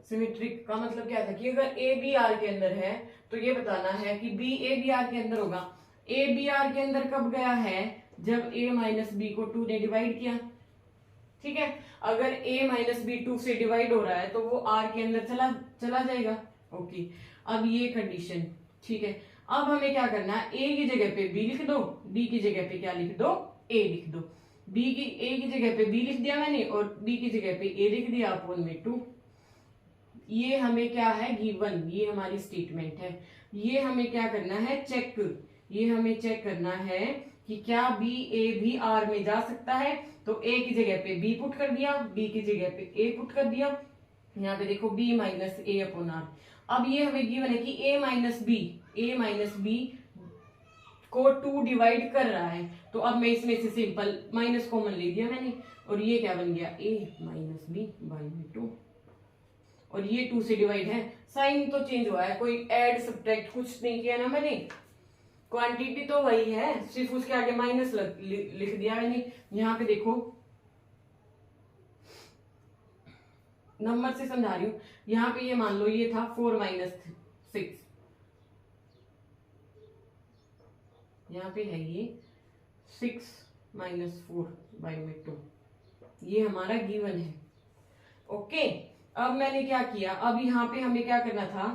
सिमेट्रिक का मतलब क्या था कि अगर ए बी आर के अंदर है तो ये बताना है कि बी ए बी आर के अंदर होगा। ए बी आर के अंदर कब गया है, जब a माइनस बी को 2 ने डिवाइड किया। ठीक है, अगर a माइनस बी 2 से डिवाइड हो रहा है तो वो r के अंदर चला जाएगा। ओके, अब ये कंडीशन ठीक है। अब हमें क्या करना है, a की जगह पे b लिख दो, b की जगह पे क्या लिख दो, a लिख दो। a की जगह पे b लिख दिया मैंने और b की जगह पे a लिख दिया अपॉन में 2। ये हमें क्या है, गिवन, ये हमारी स्टेटमेंट है। ये हमें क्या करना है, चेक करना है कि क्या बी ए भी आर में जा सकता है। तो ए की जगह पे बी पुट कर दिया, बी की जगह पे ए पुट कर दिया। यहाँ पे देखो B minus A upon R. अब ये हमें गिवन है कि ए माइनस बी को 2 डिवाइड कर रहा है, तो अब मैं इसमें से सिंपल माइनस कॉमन ले दिया मैंने, और ये क्या बन गया, ए माइनस बी बाई 2, और ये 2 से डिवाइड है। साइन तो चेंज हुआ है, कोई ऐड सब्ट्रैक्ट कुछ नहीं किया ना मैंने, क्वांटिटी तो वही है, सिर्फ उसके आगे माइनस लिख दिया मैंने। यहाँ पे देखो नंबर से समझा रही हूं। यहाँ पे ये मान लो ये था 4 माइनस 6, यहाँ पे है ये 6 माइनस 4 बाई 2, ये हमारा गिवन है। ओके, अब मैंने क्या किया, अब यहाँ पे हमें क्या करना था,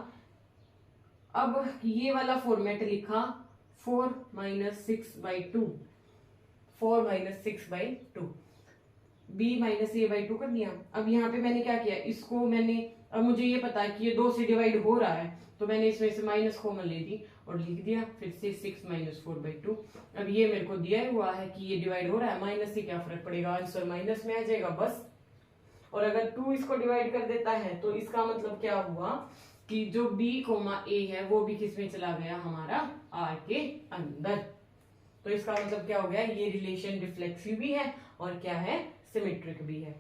अब ये वाला फॉर्मेट लिखा 4 minus 6 by 2, 4 minus 6 by 2, b minus A by 2 कर दिया। अब यहाँ पे मैंने क्या किया, इसको मैंने, अब मुझे ये पता है कि ये 2 से डिवाइड हो रहा है, तो मैंने इसमें से माइनस कॉमन ले दी और लिख दिया फिर से 6 माइनस 4 बाई 2। अब ये मेरे को दिया हुआ है कि ये डिवाइड हो रहा है, माइनस से क्या फर्क पड़ेगा, आंसर माइनस में आ जाएगा बस। और अगर 2 इसको डिवाइड कर देता है तो इसका मतलब क्या हुआ कि जो b कोमा a है वो भी किस में चला गया, हमारा r के अंदर। तो इसका मतलब क्या हो गया, ये रिलेशन रिफ्लेक्सिव भी है और क्या है, सिमेट्रिक भी है।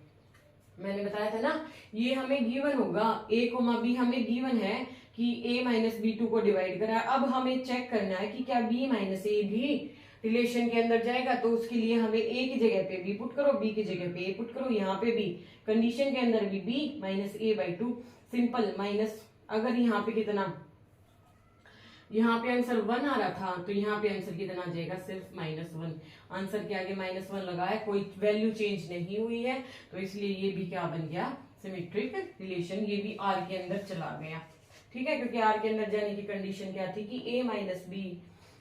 मैंने बताया था ना, ये हमें गिवन होगा, a कोमा b हमें गिवन है कि a माइनस बी 2 को डिवाइड करा है। अब हमें चेक करना है कि क्या b माइनस ए भी रिलेशन के अंदर जाएगा, तो उसके लिए हमें a की जगह पे b पुट करो, b की जगह पे a पुट करो, यहाँ पे भी कंडीशन के अंदर भी b minus A by 2, simple minus, अगर यहाँ पे कितना, यहाँ पे आंसर 1 आ रहा था तो यहाँ पे आंसर कितना आ जाएगा, सिर्फ -1। आंसर के आगे -1 लगा है, कोई वैल्यू चेंज नहीं हुई है, तो इसलिए ये भी क्या बन गया, सिमेट्रिक रिलेशन, ये भी r के अंदर चला गया। ठीक है, क्योंकि r के अंदर जाने की कंडीशन क्या थी कि a माइनस बी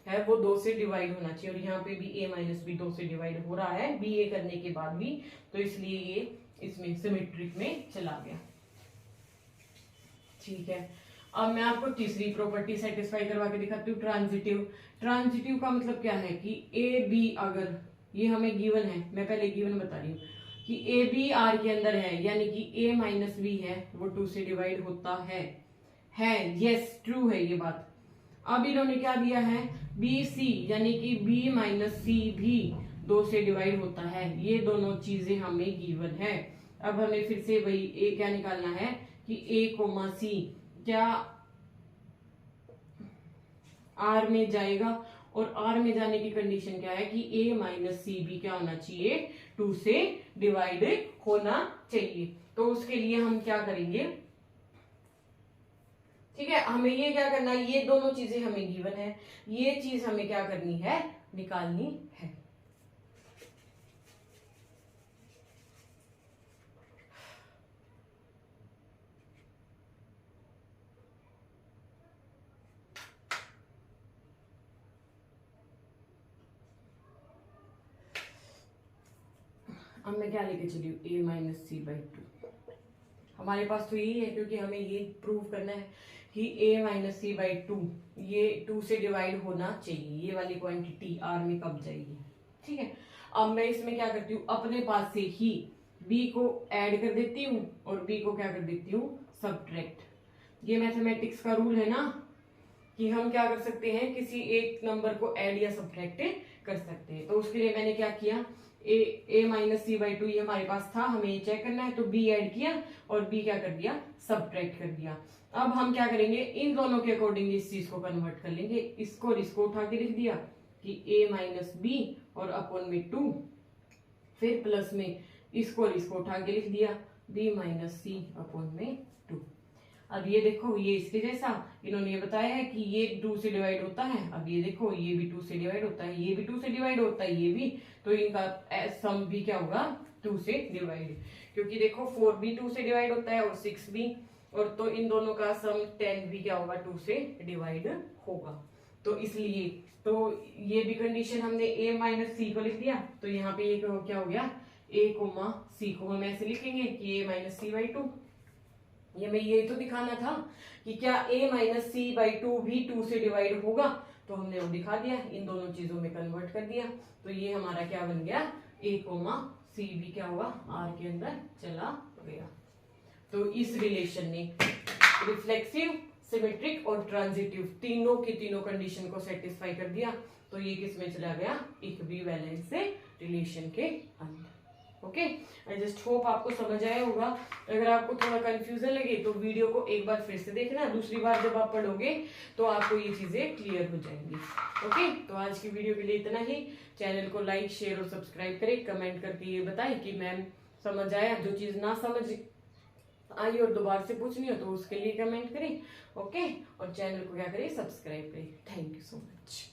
है वो 2 से डिवाइड होना चाहिए, और यहाँ पे भी a माइनस बी 2 से डिवाइड हो रहा है बी ए करने के बाद भी, तो इसलिए ये इसमें सिमेट्रिक में चला गया। ठीक है, अब मैं आपको तीसरी प्रॉपर्टी सेटिस्फाई करवा के दिखाती हूँ, ट्रांजिटिव का मतलब क्या है कि ए बी, अगर ये हमें गिवन है, मैं पहले गिवन बता रही हूँ कि ए बी आर के अंदर है, यानी कि ए माइनस बी है वो 2 से डिवाइड होता है, यस ट्रू है ये बात। अब इन्होंने क्या दिया है, बी सी, यानी कि बी माइनस सी भी 2 से डिवाइड होता है, ये दोनों चीजें हमें गिवन है। अब हमें फिर से वही ए क्या निकालना है कि ए कोमा सी क्या आर में जाएगा, और आर में जाने की कंडीशन क्या है कि ए माइनस सी भी क्या होना चाहिए, 2 से डिवाइड होना चाहिए। तो उसके लिए हम क्या करेंगे, ठीक है, हमें ये क्या करना है, ये दोनों चीजें हमें गिवन है, ये चीज हमें क्या करनी है, निकालनी है। अब मैं क्या लेके चली हूँ, a minus C by two. हमारे पास तो यही है क्योंकि हमें ये प्रूव करना है कि a minus C by two ये 2 से डिवाइड होना चाहिए। ये वाली क्वांटिटी r में कब जाएगी, ठीक है। अब मैं इसमें क्या करती हूँ, अपने पास से ही b को ऐड कर देती हूँ और b को क्या कर देती हूँ, सब्ट्रैक्ट। ये मैथमेटिक्स का रूल है ना कि हम क्या कर सकते हैं, किसी एक नंबर को ऐड या सब्ट्रैक्ट कर सकते हैं। तो उसके लिए मैंने क्या किया, a minus C by two ये हमारे पास था, हमें ये चेक करना है, तो b ऐड किया और b क्या कर दिया, सब्ट्रैक्ट कर दिया। अब हम क्या करेंगे, इन दोनों के अकॉर्डिंग इस चीज को कन्वर्ट कर लेंगे। इसको और इसको उठा के लिख दिया कि a माइनस बी और अपॉन में 2, फिर प्लस में इसको और इसको उठा के लिख दिया b माइनस सी अपॉन में 2। अब ये देखो, ये इसके जैसा इन्होंने ये बताया है कि ये 2 से डिवाइड होता है। अब ये देखो, ये भी 2 से डिवाइड होता है, ये भी 2 से डिवाइड होता है, ये भी, तो इनका सम भी क्या होगा, 2 से डिवाइड। क्योंकि देखो 4 भी 2 से डिवाइड होता है और 6 भी, और तो इन दोनों का सम 10 भी क्या होगा, 2 से डिवाइड होगा। तो इसलिए तो ये भी कंडीशन हमने a माइनस सी को लिख दिया। तो यहाँ पे ये क्या हो गया, a कोमा सी को हम ऐसे लिखेंगे कि a minus C by two. ये मैं यही तो दिखाना था कि क्या a minus C by two भी 2 से डिवाइड होगा, तो हमने वो दिखा दिया, इन दोनों चीजों में कन्वर्ट कर दिया। तो ये हमारा क्या बन गया, a कोमा सी भी क्या हुआ, r के अंदर चला गया। तो इस रिलेशन ने रिफ्लेक्सिव, सिमेट्रिक और ट्रांजिटिव तीनों की तीनों कंडीशन को सेटिस्फाई कर दिया। तो ये किस में चला गया, इक्विवेलेंस से रिलेशन के अंदर। ओके, आई जस्ट होप आपको समझ आया होगा। अगर आपको थोड़ा कंफ्यूजन लगे तो वीडियो को एक बार फिर से देखना, दूसरी बार जब आप पढ़ोगे तो आपको ये चीजें क्लियर हो जाएंगी। ओके, तो आज की वीडियो के लिए इतना ही। चैनल को लाइक, शेयर और सब्सक्राइब करें। कमेंट करके ये बताएं कि मैम समझ आया। जो चीज ना समझ आई और दोबारा से पूछनी हो तो उसके लिए कमेंट करें। ओके, और चैनल को क्या करें, सब्सक्राइब करें। Thank you so much.